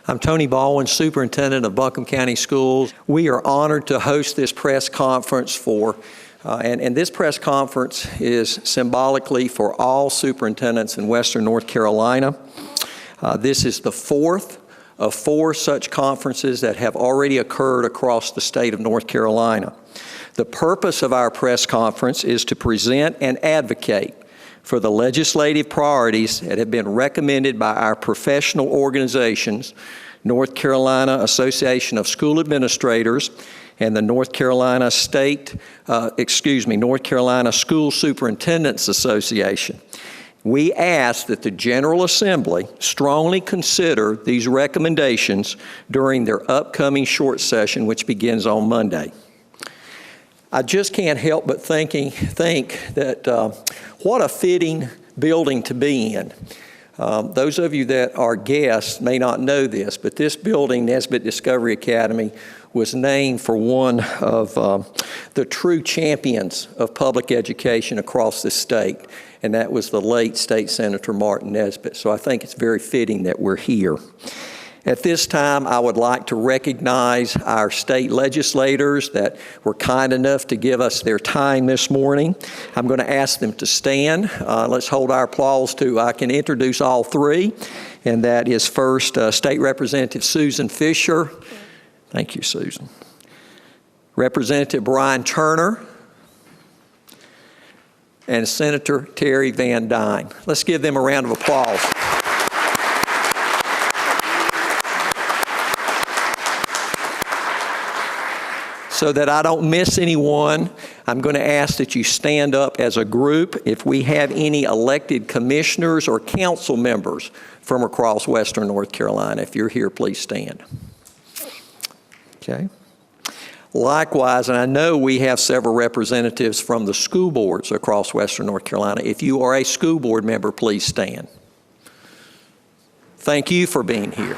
I'm Tony Baldwin, Superintendent of Buncombe County Schools. We are honored to host this press conference and this press conference is symbolically for all superintendents in Western North Carolina. This is the fourth of 4 such conferences that have already occurred across the state of North Carolina. The purpose of our press conference is to present and advocate for the legislative priorities that have been recommended by our professional organizations, North Carolina Association of School Administrators and the North Carolina School Superintendents Association. We ask that the General Assembly strongly consider these recommendations during their upcoming short session, which begins on Monday. I just can't help but think that what a fitting building to be in. Those of you that are guests may not know this, but this building, Nesbitt Discovery Academy, was named for one of the true champions of public education across the state, and that was the late State Senator Martin Nesbitt. So I think it's very fitting that we're here. At this time, I would like to recognize our state legislators that were kind enough to give us their time this morning. I'm going to ask them to stand. Let's hold our applause I can introduce all 3, and that is first State Representative Susan Fisher. Thank you, Susan. Representative Brian Turner and Senator Terry Van Dyne. Let's give them a round of applause. So that I don't miss anyone, I'm going to ask that you stand up as a group. If we have any elected commissioners or council members from across Western North Carolina, if you're here, please stand. Okay. Likewise, and I know we have several representatives from the school boards across Western North Carolina. If you are a school board member, please stand. Thank you for being here.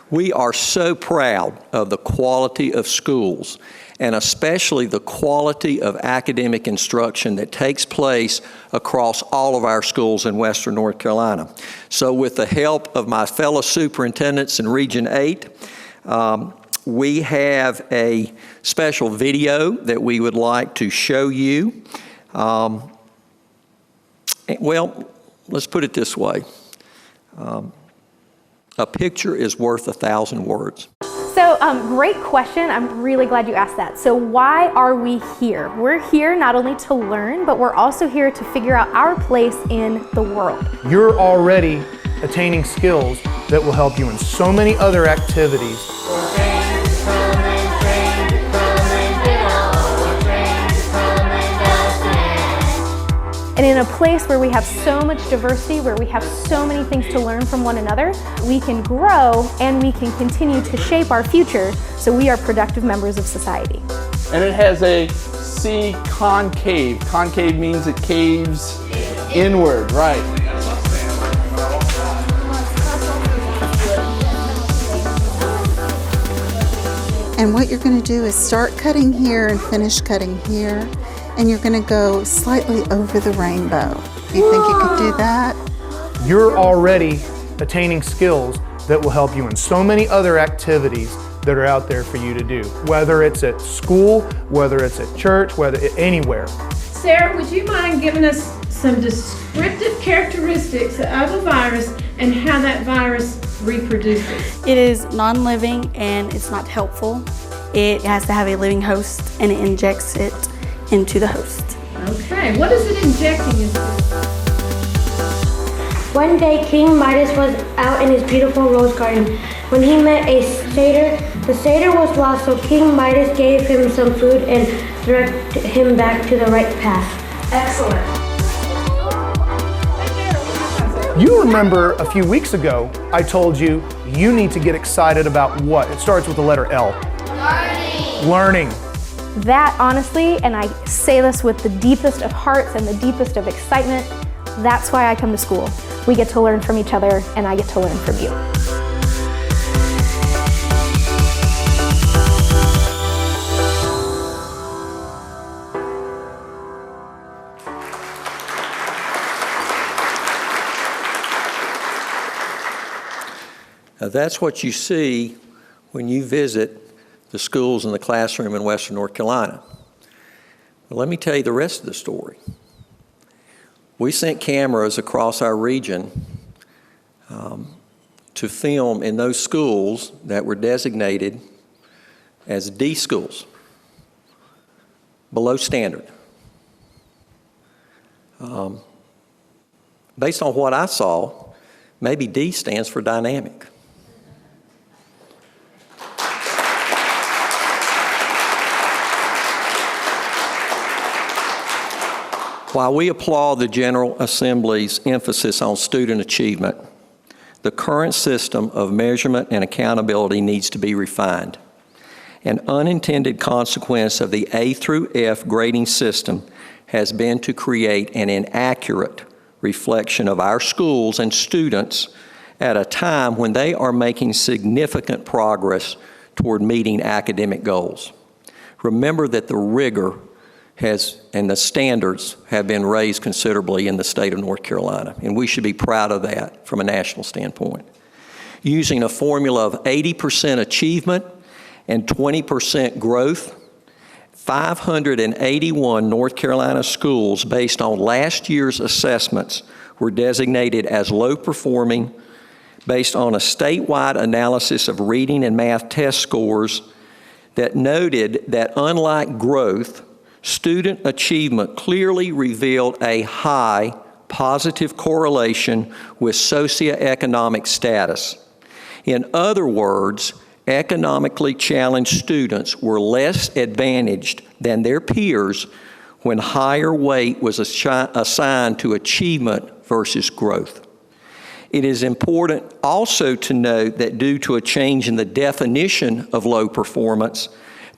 We are so proud of the quality of schools, and especially the quality of academic instruction that takes place across all of our schools in Western North Carolina. So with the help of my fellow superintendents in Region 8, we have a special video that we would like to show you. Well, let's put it this way. A picture is worth 1,000 words. So great question. I'm really glad you asked that. So why are we here? We're here not only to learn, but we're also here to figure out our place in the world. You're already attaining skills that will help you in so many other activies. And in a place where we have so much diversity, where we have so many things to learn from one another, we can grow and we can continue to shape our future so we are productive members of society. And it has a C concave. Concave means it caves inward, right? And what you're going to do is start cutting here and finish cutting here. And you're going to go slightly over the rainbow. You think you could do that? You're already attaining skills that will help you in so many other activities that are out there for you to do. Whether it's at school, whether it's at church, whether anywhere. Sarah, would you mind giving us some descriptive characteristics of a virus and how that virus reproduces? It is non-living and it's not helpful. It has to have a living host and it injects it into the host. Okay, what is it injecting into? One day, King Midas was out in his beautiful rose garden. When he met a satyr, the satyr was lost, so King Midas gave him some food and directed him back to the right path. Excellent. You remember a few weeks ago, I told you need to get excited about what? It starts with the letter L. Learning. That honestly, and I say this with the deepest of hearts and the deepest of excitement, that's why I come to school. We get to learn from each other and I get to learn from you. Now, that's what you see when you visit the schools in the classroom in Western North Carolina. But let me tell you the rest of the story. We sent cameras across our region to film in those schools that were designated as D schools, below standard. Based on what I saw, maybe D stands for dynamic. While we applaud the General Assembly's emphasis on student achievement, the current system of measurement and accountability needs to be refined. An unintended consequence of the A through F grading system has been to create an inaccurate reflection of our schools and students at a time when they are making significant progress toward meeting academic goals. Remember that the rigor and the standards have been raised considerably in the state of North Carolina, and we should be proud of that from a national standpoint. Using a formula of 80% achievement and 20% growth, 581 North Carolina schools based on last year's assessments were designated as low performing based on a statewide analysis of reading and math test scores that noted that unlike growth, student achievement clearly revealed a high positive correlation with socioeconomic status. In other words, economically challenged students were less advantaged than their peers when higher weight was assigned to achievement versus growth. It is important also to note that due to a change in the definition of low performance,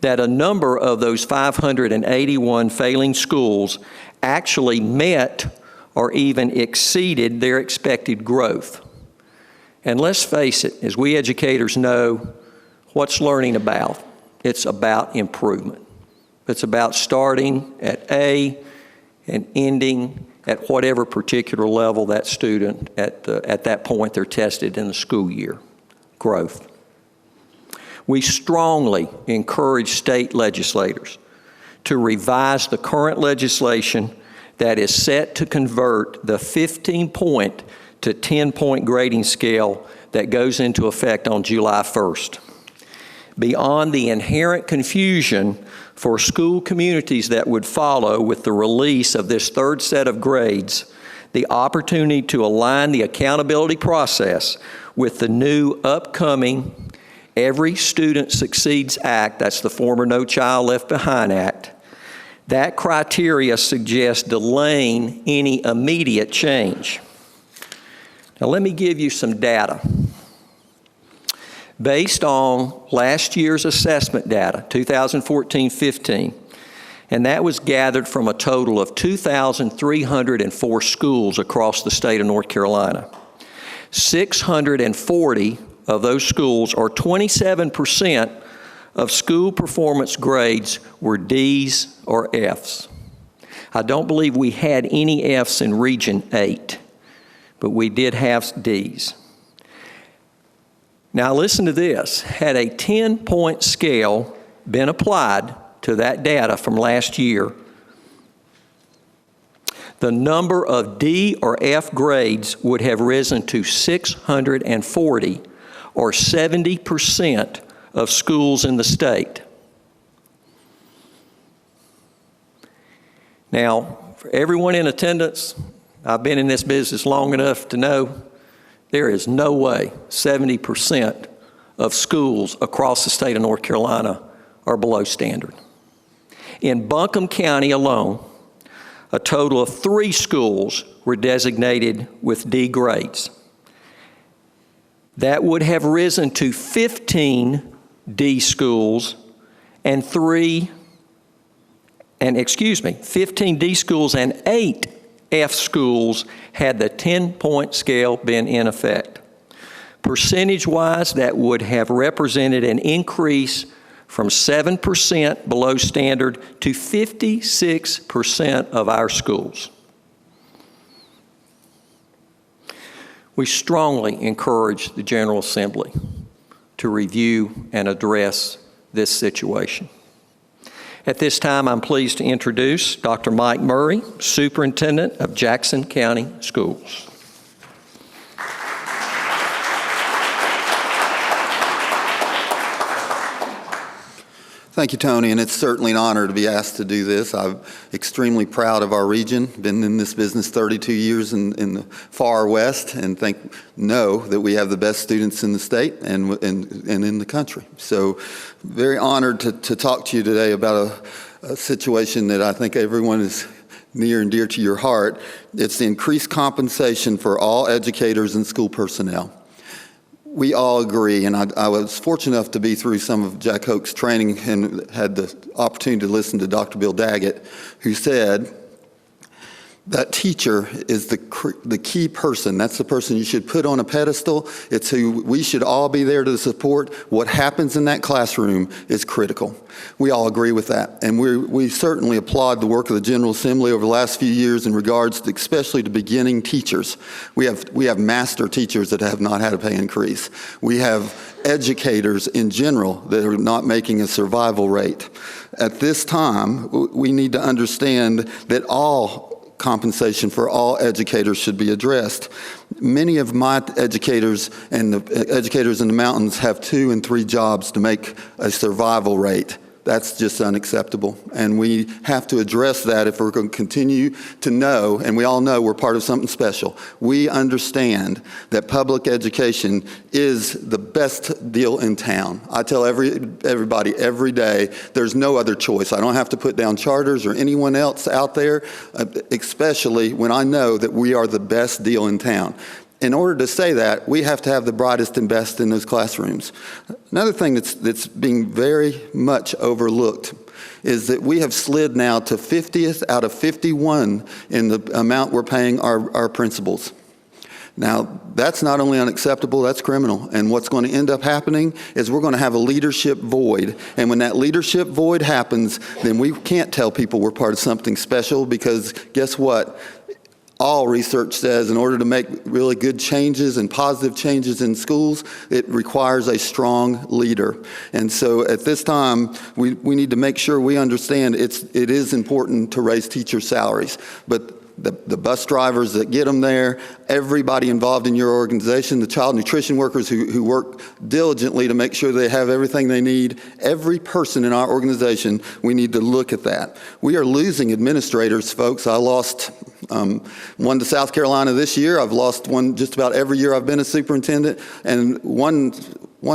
that a number of those 581 failing schools actually met or even exceeded their expected growth. And let's face it, as we educators know, what's learning about? It's about improvement. It's about starting at A and ending at whatever particular level that student at that point they're tested in the school year. Growth. We strongly encourage state legislators to revise the current legislation that is set to convert the 15-point to 10-point grading scale that goes into effect on July 1st. Beyond the inherent confusion for school communities that would follow with the release of this third set of grades, the opportunity to align the accountability process with the new upcoming Every Student Succeeds Act, that's the former No Child Left Behind Act, that criteria suggests delaying any immediate change. Now let me give you some data. Based on last year's assessment data, 2014-15, and that was gathered from a total of 2,304 schools across the state of North Carolina. 640 of those schools, or 27% of school performance grades, were D's or F's. I don't believe we had any F's in Region 8, but we did have D's. Now listen to this. Had a 10-point scale been applied to that data from last year, the number of D or F grades would have risen to 640, or 70% of schools in the state. Now, for everyone in attendance, I've been in this business long enough to know there is no way 70% of schools across the state of North Carolina are below standard. In Buncombe County alone, a total of 3 schools were designated with D grades. That would have risen to 15 D schools and 15 D schools and 8 F schools had the 10-point scale been in effect. Percentage-wise, that would have represented an increase from 7% below standard to 56% of our schools. we strongly encourage the General Assembly to review and address this situation. At this time, I'm pleased to introduce Dr. Mike Murray, Superintendent of Jackson County Schools. Thank you, Tony, and it's certainly an honor to be asked to do this. I'm extremely proud of our region. Been in this business 32 years in the far west, and know that we have the best students in the state and in the country. So, very honored to talk to you today about a situation that I think everyone is near and dear to your heart. It's the increased compensation for all educators and school personnel. We all agree, and I was fortunate enough to be through some of Jack Hoke's training and had the opportunity to listen to Dr. Bill Daggett, who said that teacher is the key person. That's the person you should put on a pedestal. It's who we should all be there to support. What happens in that classroom is critical. We all agree with that, and we certainly applaud the work of the General Assembly over the last few years in regards to, especially to beginning teachers. We have master teachers that have not had a pay increase. We have educators in general that are not making a survival rate. At this time, we need to understand that all compensation for all educators should be addressed. Many of my educators and the educators in the mountains have 2 and 3 jobs to make a survival rate. That's just unacceptable, and we have to address that if we're going to continue to know, and we all know we're part of something special. We understand that public education is the best deal in town. I tell everybody every day, there's no other choice. I don't have to put down charters or anyone else out there, especially when I know that we are the best deal in town. In order to say that, we have to have the brightest and best in those classrooms. Another thing that's being very much overlooked is that we have slid now to 50th out of 51 in the amount we're paying our principals. Now, that's not only unacceptable, that's criminal. And what's going to end up happening is we're going to have a leadership void. And when that leadership void happens, then we can't tell people we're part of something special, because guess what? All research says in order to make really good changes and positive changes in schools, it requires a strong leader. And so at this time, we need to make sure we understand it is important to raise teacher salaries. But the bus drivers that get them there, everybody involved in your organization, the child nutrition workers who work diligently to make sure they have everything they need, every person in our organization, we need to look at that. We are losing administrators, folks. I lost one to South Carolina this year. I've lost one just about every year I've been a superintendent, and one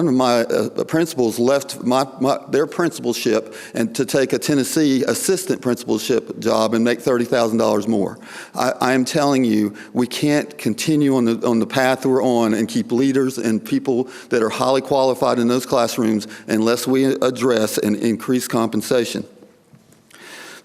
of my principals left their principalship and to take a Tennessee assistant principalship job and make $30,000 more. I am telling you, we can't continue on the path we're on and keep leaders and people that are highly qualified in those classrooms unless we address and increase compensation.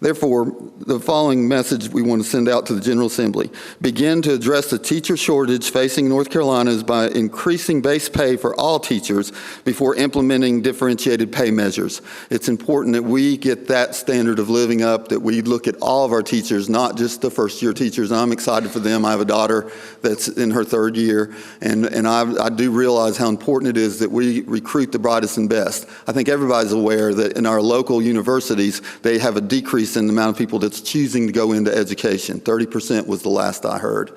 Therefore, the following message we want to send out to the General Assembly. Begin to address the teacher shortage facing North Carolina by increasing base pay for all teachers before implementing differentiated pay measures. It's important that we get that standard of living up, that we look at all of our teachers, not just the first-year teachers. I'm excited for them. I have a daughter that's in her 3rd year, and I do realize how important it is that we recruit the brightest and best. I think everybody's aware that in our local universities, they have a decrease in the amount of people that's choosing to go into education. 30% was the last I heard.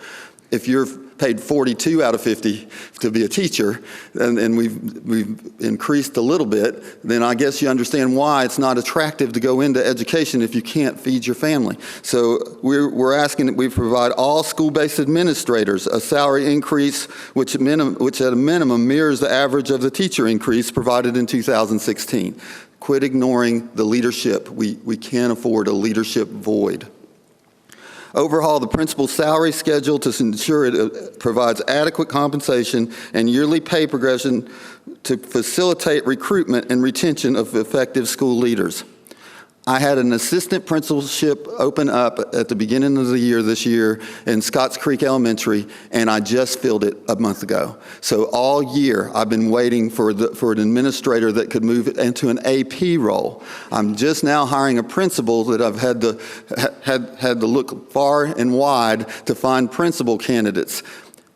If you're paid 42 out of 50 to be a teacher, and we've increased a little bit, then I guess you understand why it's not attractive to go into education if you can't feed your family. So we're asking that we provide all school-based administrators a salary increase which at a minimum mirrors the average of the teacher increase provided in 2016. Quit ignoring the leadership. We can't afford a leadership void. Overhaul the principal's salary schedule to ensure it provides adequate compensation and yearly pay progression to facilitate recruitment and retention of effective school leaders. I had an assistant principalship open up at the beginning of the year this year in Scotts Creek Elementary, and I just filled it a month ago. So all year I've been waiting for an administrator that could move into an AP role. I'm just now hiring a principal that I've had to look far and wide to find principal candidates.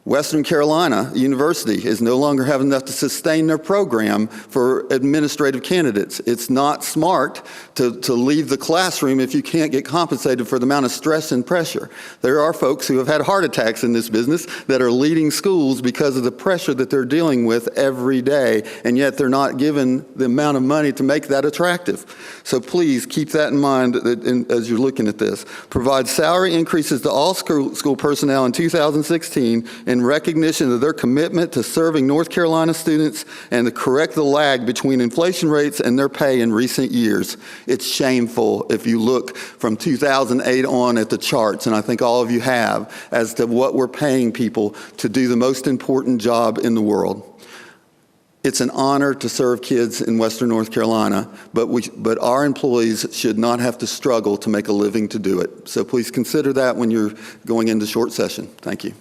Western Carolina University is no longer having enough to sustain their program for administrative candidates. It's not smart to leave the classroom if you can't get compensated for the amount of stress and pressure. There are folks who have had heart attacks in this business that are leading schools because of the pressure that they're dealing with every day, and yet they're not given the amount of money to make that attractive. So please keep that in mind as you're looking at this. Provide salary increases to all school personnel in 2016 in recognition of their commitment to serving North Carolina students and to correct the lag between inflation rates and their pay in recent years. It's shameful if you look from 2008 on at the charts, and I think all of you have, as to what we're paying people to do the most important job in the world. It's an honor to serve kids in Western North Carolina, but our employees should not have to struggle to make a living to do it. So please consider that when you're going into short session. Thank you.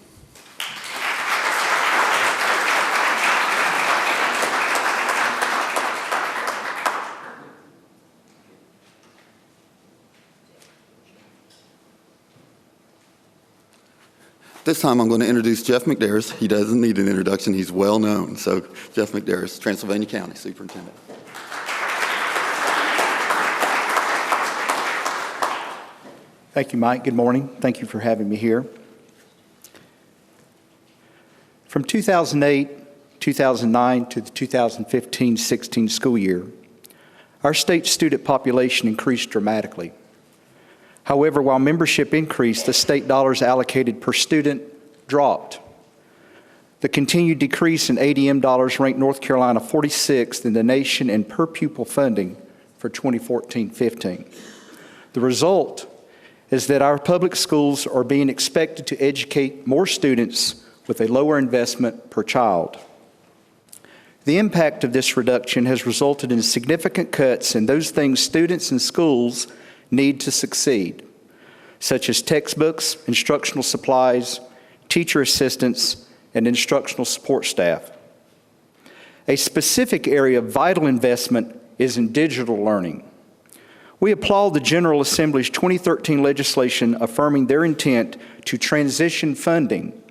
This time I'm going to introduce Jeff McDaris. He doesn't need an introduction. He's well known. So Jeff McDaris, Transylvania County Superintendent. Thank you, Mike. Good morning. Thank you for having me here. From 2008, 2009 to the 2015-16 school year, our state student population increased dramatically. However, while membership increased, the state dollars allocated per student dropped. The continued decrease in ADM dollars ranked North Carolina 46th in the nation in per pupil funding for 2014-15. The result is that our public schools are being expected to educate more students with a lower investment per child. The impact of this reduction has resulted in significant cuts in those things students and schools need to succeed, such as textbooks, instructional supplies, teacher assistants, and instructional support staff. A specific area of vital investment is in digital learning. We applaud the General Assembly's 2013 legislation affirming their intent to transition funding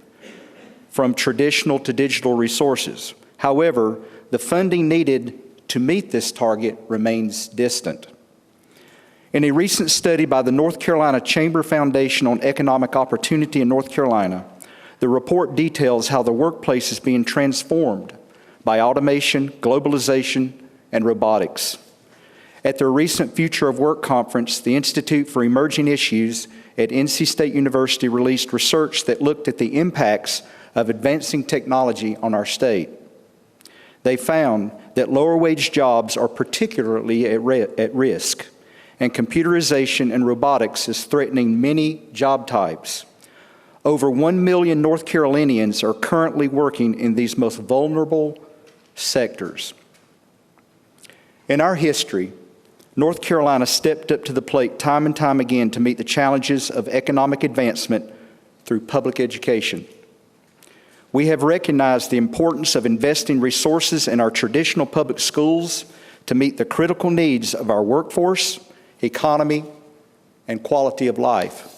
from traditional to digital resources. However, the funding needed to meet this target remains distant. In a recent study by the North Carolina Chamber Foundation on Economic Opportunity in North Carolina, the report details how the workplace is being transformed by automation, globalization, and robotics. At their recent Future of Work conference, the Institute for Emerging Issues at NC State University released research that looked at the impacts of advancing technology on our state. They found that lower wage jobs are particularly at risk, and computerization and robotics is threatening many job types. Over 1 million North Carolinians are currently working in these most vulnerable sectors. In our history, North Carolina stepped up to the plate time and time again to meet the challenges of economic advancement through public education. We have recognized the importance of investing resources in our traditional public schools to meet the critical needs of our workforce, economy, and quality of life.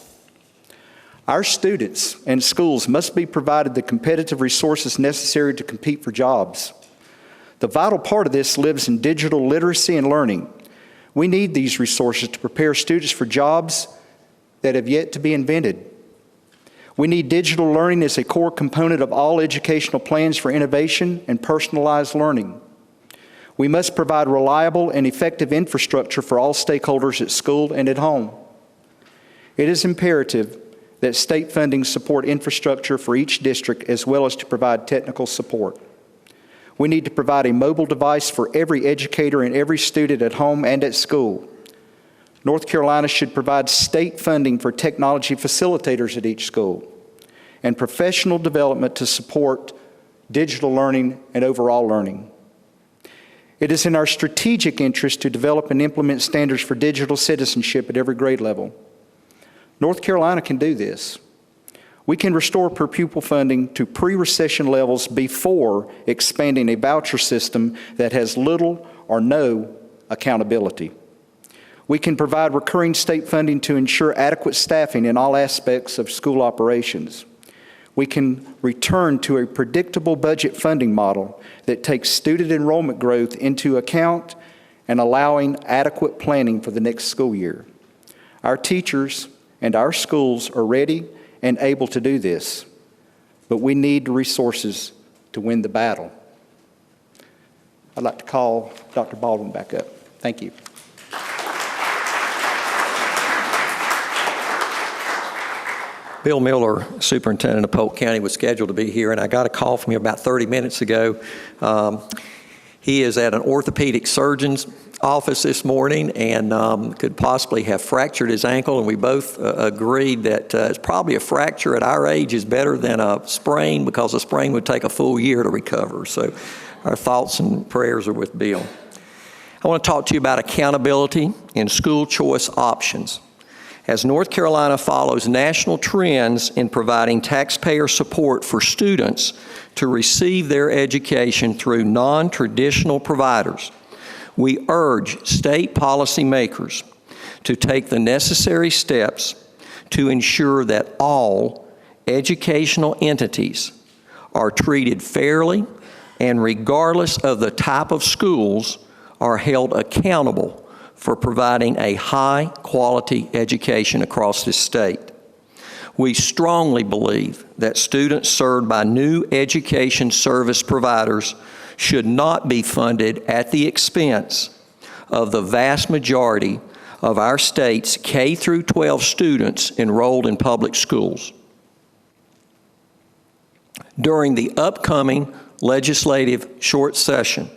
Our students and schools must be provided the competitive resources necessary to compete for jobs. The vital part of this lives in digital literacy and learning. We need these resources to prepare students for jobs that have yet to be invented. We need digital learning as a core component of all educational plans for innovation and personalized learning. We must provide reliable and effective infrastructure for all stakeholders at school and at home. It is imperative that state funding support infrastructure for each district as well as to provide technical support. We need to provide a mobile device for every educator and every student at home and at school. North Carolina should provide state funding for technology facilitators at each school and professional development to support digital learning and overall learning. It is in our strategic interest to develop and implement standards for digital citizenship at every grade level. North Carolina can do this. We can restore per pupil funding to pre-recession levels before expanding a voucher system that has little or no accountability. We can provide recurring state funding to ensure adequate staffing in all aspects of school operations. we can return to a predictable budget funding model that takes student enrollment growth into account and allowing adequate planning for the next school year. Our teachers and our schools are ready and able to do this, but we need the resources to win the battle. I'd like to call Dr. Baldwin back up. Thank you. Bill Miller, Superintendent of Polk County, was scheduled to be here, and I got a call from him about 30 minutes ago. He is at an orthopedic surgeon's office this morning and could possibly have fractured his ankle, and we both agreed that it's probably a fracture at our age is better than a sprain, because a sprain would take a full year to recover. So our thoughts and prayers are with Bill. I want to talk to you about accountability in school choice options. As North Carolina follows national trends in providing taxpayer support for students to receive their education through non-traditional providers, we urge state policymakers to take the necessary steps to ensure that all educational entities are treated fairly and, regardless of the type of schools, are held accountable for providing a high-quality education across this state. We strongly believe that students served by new education service providers should not be funded at the expense of the vast majority of our state's K through 12 students enrolled in public schools. During the upcoming legislative short session,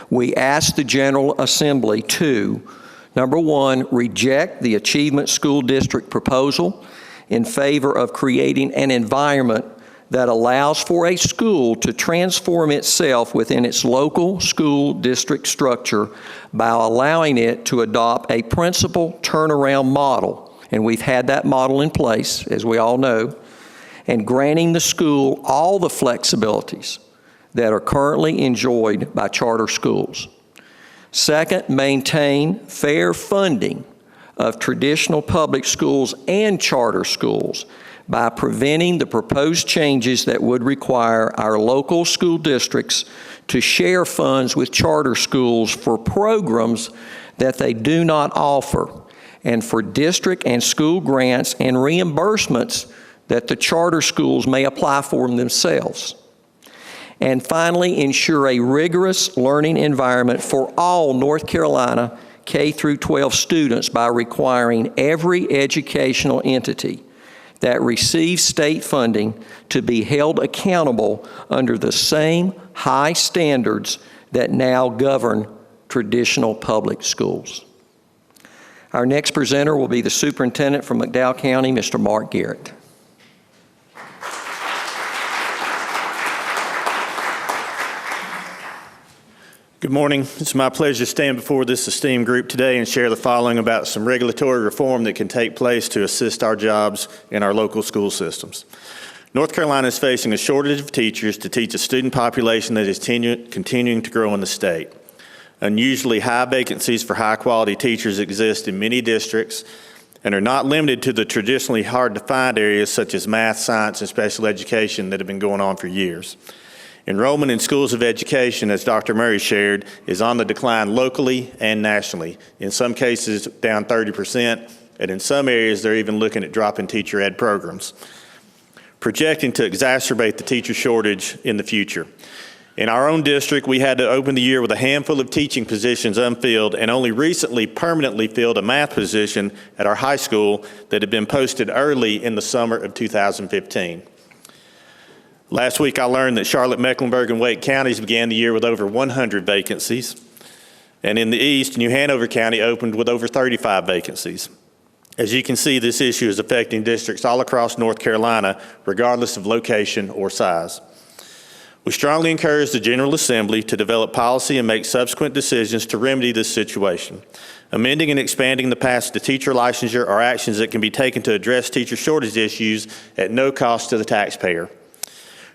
we ask the General Assembly to, number one, reject the Achievement School District proposal in favor of creating an environment that allows for a school to transform itself within its local school district structure by allowing it to adopt a principal turnaround model. And we've had that model in place, as we all know, and granting the school all the flexibilities that are currently enjoyed by charter schools. Second, maintain fair funding of traditional public schools and charter schools by preventing the proposed changes that would require our local school districts to share funds with charter schools for programs that they do not offer, and for district and school grants and reimbursements that the charter schools may apply for themselves. And finally, ensure a rigorous learning environment for all North Carolina K through 12 students by requiring every educational entity that receives state funding to be held accountable under the same high standards that now govern traditional public schools. Our next presenter will be the superintendent from McDowell County, Mr. Mark Garrett. Good morning. It's my pleasure to stand before this esteemed group today and share the following about some regulatory reform that can take place to assist our jobs in our local school systems. North Carolina is facing a shortage of teachers to teach a student population that is continuing to grow in the state. Unusually high vacancies for high-quality teachers exist in many districts and are not limited to the traditionally hard-to-find areas such as math, science, and special education that have been going on for years. Enrollment in schools of education, as Dr. Murray shared, is on the decline locally and nationally. In some cases, down 30%, and in some areas, they're even looking at dropping teacher ed programs, projecting to exacerbate the teacher shortage in the future. In our own district, we had to open the year with a handful of teaching positions unfilled, and only recently permanently filled a math position at our high school that had been posted early in the summer of 2015. Last week, I learned that Charlotte, Mecklenburg, and Wake counties began the year with over 100 vacancies. And in the east, New Hanover County opened with over 35 vacancies. As you can see, this issue is affecting districts all across North Carolina, regardless of location or size. We strongly encourage the General Assembly to develop policy and make subsequent decisions to remedy this situation. Amending and expanding the paths to teacher licensure are actions that can be taken to address teacher shortage issues at no cost to the taxpayer.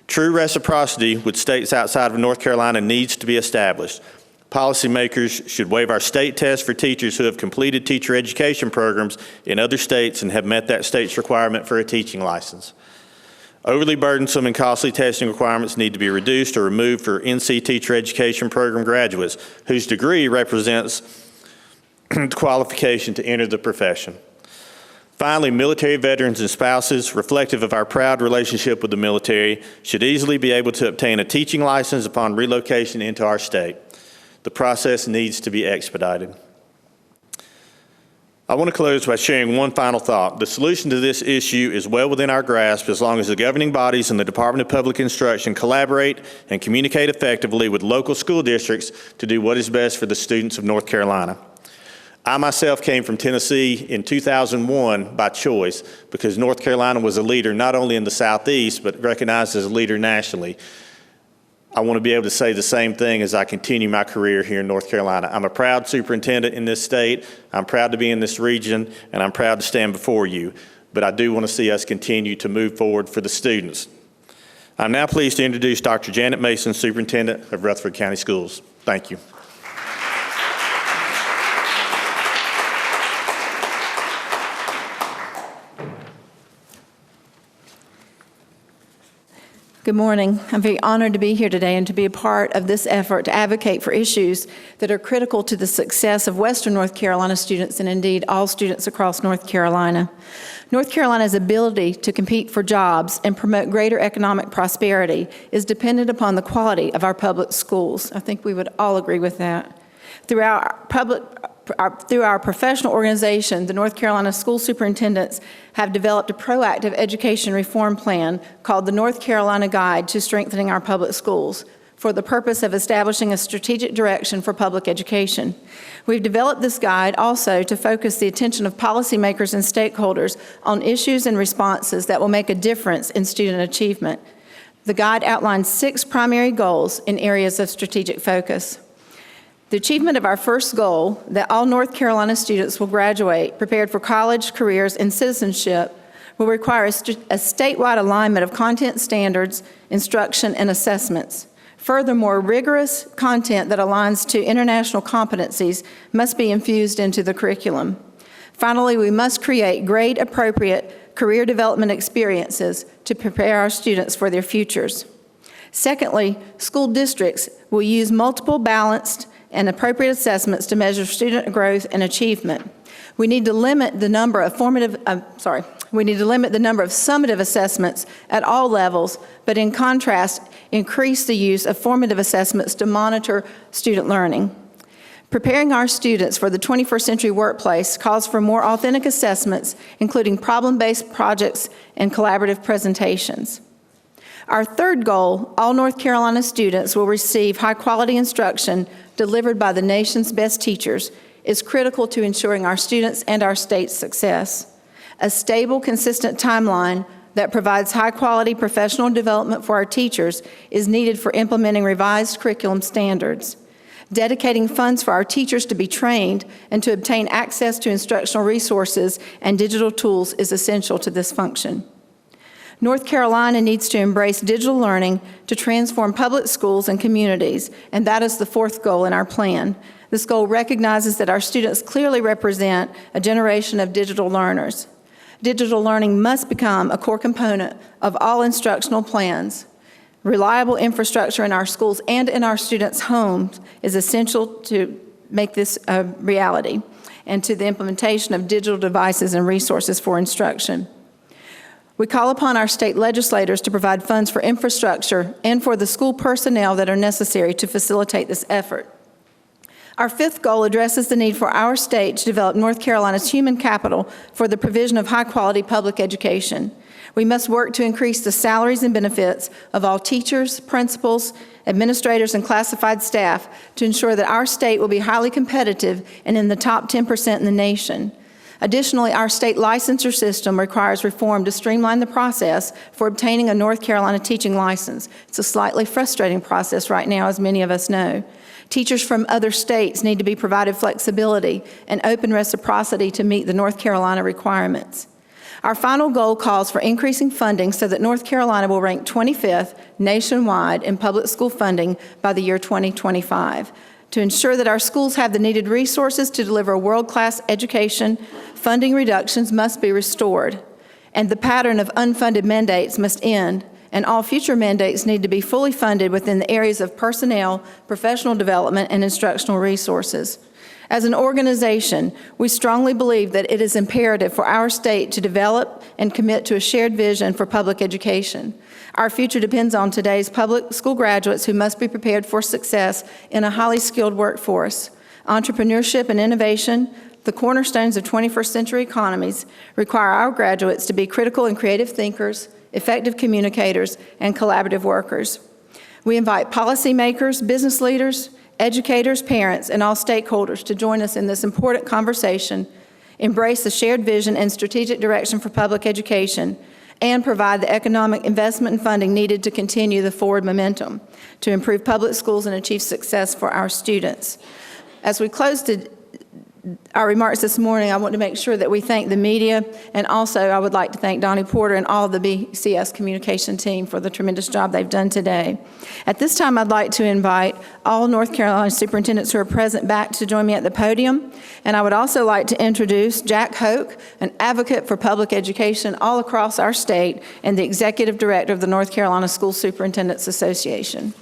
True reciprocity with states outside of North Carolina needs to be established. Policymakers should waive our state test for teachers who have completed teacher education programs in other states and have met that state's requirement for a teaching license. Overly burdensome and costly testing requirements need to be reduced or removed for NC Teacher Education Program graduates whose degree represents qualification to enter the profession. Finally, military veterans and spouses, reflective of our proud relationship with the military, should easily be able to obtain a teaching license upon relocation into our state. The process needs to be expedited. I want to close by sharing one final thought. The solution to this issue is well within our grasp as long as the governing bodies and the Department of Public Instruction collaborate and communicate effectively with local school districts to do what is best for the students of North Carolina. I myself came from Tennessee in 2001 by choice because North Carolina was a leader not only in the Southeast, but recognized as a leader nationally. I want to be able to say the same thing as I continue my career here in North Carolina. I'm a proud superintendent in this state. I'm proud to be in this region, and I'm proud to stand before you. But I do want to see us continue to move forward for the students. I'm now pleased to introduce Dr. Janet Mason, Superintendent of Rutherford County Schools. Thank you. Good morning. I'm very honored to be here today and to be a part of this effort to advocate for issues that are critical to the success of Western North Carolina students and indeed all students across North Carolina. North Carolina's ability to compete for jobs and promote greater economic prosperity is dependent upon the quality of our public schools. I think we would all agree with that. Through our professional organization, the North Carolina School Superintendents have developed a proactive education reform plan called the North Carolina Guide to Strengthening Our Public Schools for the purpose of establishing a strategic direction for public education. We've developed this guide also to focus the attention of policymakers and stakeholders on issues and responses that will make a difference in student achievement. The guide outlines 6 primary goals in areas of strategic focus. The achievement of our first goal, that all North Carolina students will graduate prepared for college, careers, and citizenship, will require a statewide alignment of content standards, instruction, and assessments. Furthermore, rigorous content that aligns to international competencies must be infused into the curriculum. Finally, we must create grade-appropriate career development experiences to prepare our students for their futures. Secondly, school districts will use multiple balanced and appropriate assessments to measure student growth and achievement. We need to limit the number of summative assessments at all levels, but in contrast, increase the use of formative assessments to monitor student learning. Preparing our students for the 21st century workplace calls for more authentic assessments, including problem-based projects and collaborative presentations. Our third goal, all North Carolina students will receive high-quality instruction delivered by the nation's best teachers, is critical to ensuring our students and our state's success. A stable, consistent timeline that provides high-quality professional development for our teachers is needed for implementing revised curriculum standards. Dedicating funds for our teachers to be trained and to obtain access to instructional resources and digital tools is essential to this function. North Carolina needs to embrace digital learning to transform public schools and communities, and that is the fourth goal in our plan. This goal recognizes that our students clearly represent a generation of digital learners. Digital learning must become a core component of all instructional plans. Reliable infrastructure in our schools and in our students' homes is essential to make this a reality, and to the implementation of digital devices and resources for instruction. We call upon our state legislators to provide funds for infrastructure and for the school personnel that are necessary to facilitate this effort. Our fifth goal addresses the need for our state to develop North Carolina's human capital for the provision of high-quality public education. We must work to increase the salaries and benefits of all teachers, principals, administrators, and classified staff to ensure that our state will be highly competitive and in the top 10% in the nation. Additionally, our state licensure system requires reform to streamline the process for obtaining a North Carolina teaching license. It's a slightly frustrating process right now, as many of us know. Teachers from other states need to be provided flexibility and open reciprocity to meet the North Carolina requirements. Our final goal calls for increasing funding so that North Carolina will rank 25th nationwide in public school funding by the year 2025. To ensure that our schools have the needed resources to deliver a world-class education, funding reductions must be restored. and the pattern of unfunded mandates must end, and all future mandates need to be fully funded within the areas of personnel, professional development, and instructional resources. As an organization, we strongly believe that it is imperative for our state to develop and commit to a shared vision for public education. Our future depends on today's public school graduates who must be prepared for success in a highly skilled workforce. Entrepreneurship and innovation, the cornerstones of 21st century economies, require our graduates to be critical and creative thinkers, effective communicators, and collaborative workers. We invite policymakers, business leaders, educators, parents, and all stakeholders to join us in this important conversation, embrace the shared vision and strategic direction for public education, and provide the economic investment and funding needed to continue the forward momentum to improve public schools and achieve success for our students. As we close our remarks this morning, I want to make sure that we thank the media, and also I would like to thank Donnie Porter and all of the BCS communication team for the tremendous job they've done today. At this time, I'd like to invite all North Carolina superintendents who are present back to join me at the podium, and I would also like to introduce Jack Hoke, an advocate for public education all across our state and the executive director of the North Carolina School Superintendents Association.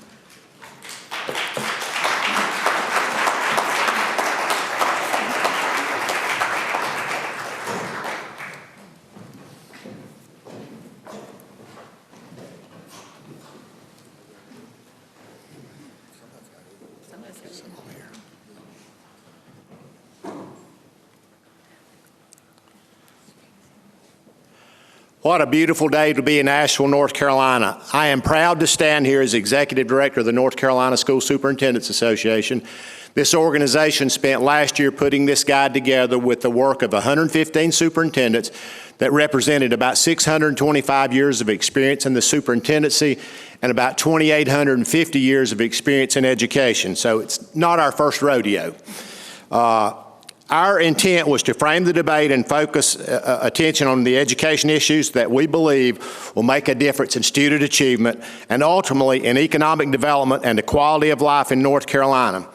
What a beautiful day to be in Asheville, North Carolina. I am proud to stand here as Executive Director of the North Carolina School Superintendents Association. This organization spent last year putting this guide together with the work of 115 superintendents that represented about 625 years of experience in the superintendency and about 2,850 years of experience in education. So it's not our first rodeo. Our intent was to frame the debate and focus attention on the education issues that we believe will make a difference in student achievement and ultimately in economic development and the quality of life in North Carolina.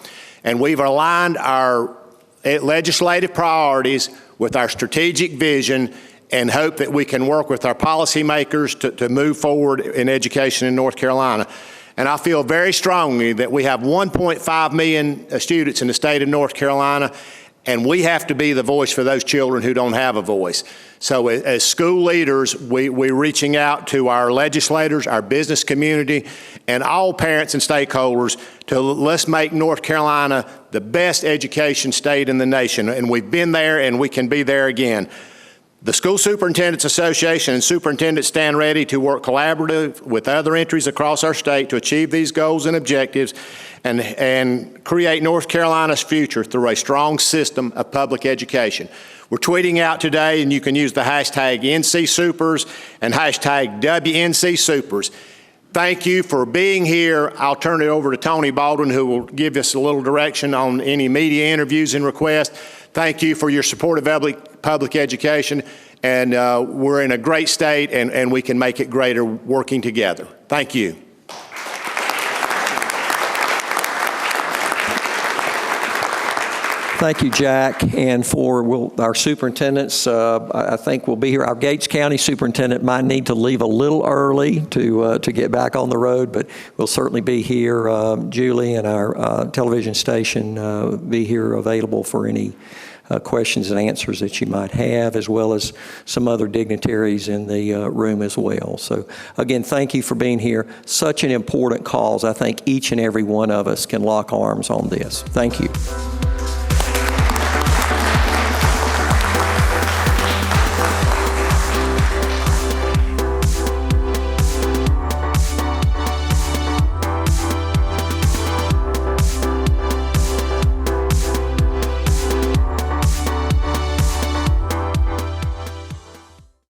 And we've aligned our legislative priorities with our strategic vision and hope that we can work with our policymakers to move forward in education in North Carolina. And I feel very strongly that we have 1.5 million students in the state of North Carolina, and we have to be the voice for those children who don't have a voice. So as school leaders, we're reaching out to our legislators, our business community, and all parents and stakeholders to let's make North Carolina the best education state in the nation. And we've been there and we can be there again. The School Superintendents Association and superintendents stand ready to work collaboratively with other entities across our state to achieve these goals and objectives and create North Carolina's future through a strong system of public education. We're tweeting out today, and you can use the hashtag NCSupers and hashtag WNCSupers. Thank you for being here. I'll turn it over to Tony Baldwin, who will give us a little direction on any media interviews and requests. Thank you for your support of public education, and we're in a great state, and we can make it greater working together. Thank you. Thank you, Jack. And for our superintendents, I think we'll be here. Our Gates County superintendent might need to leave a little early to get back on the road, but we'll certainly be here. Julie and our television station be here available for any questions and answers that you might have, as well as some other dignitaries in the room as well. So again, thank you for being here. Such an important cause. I think each and every one of us can lock arms on this. Thank you.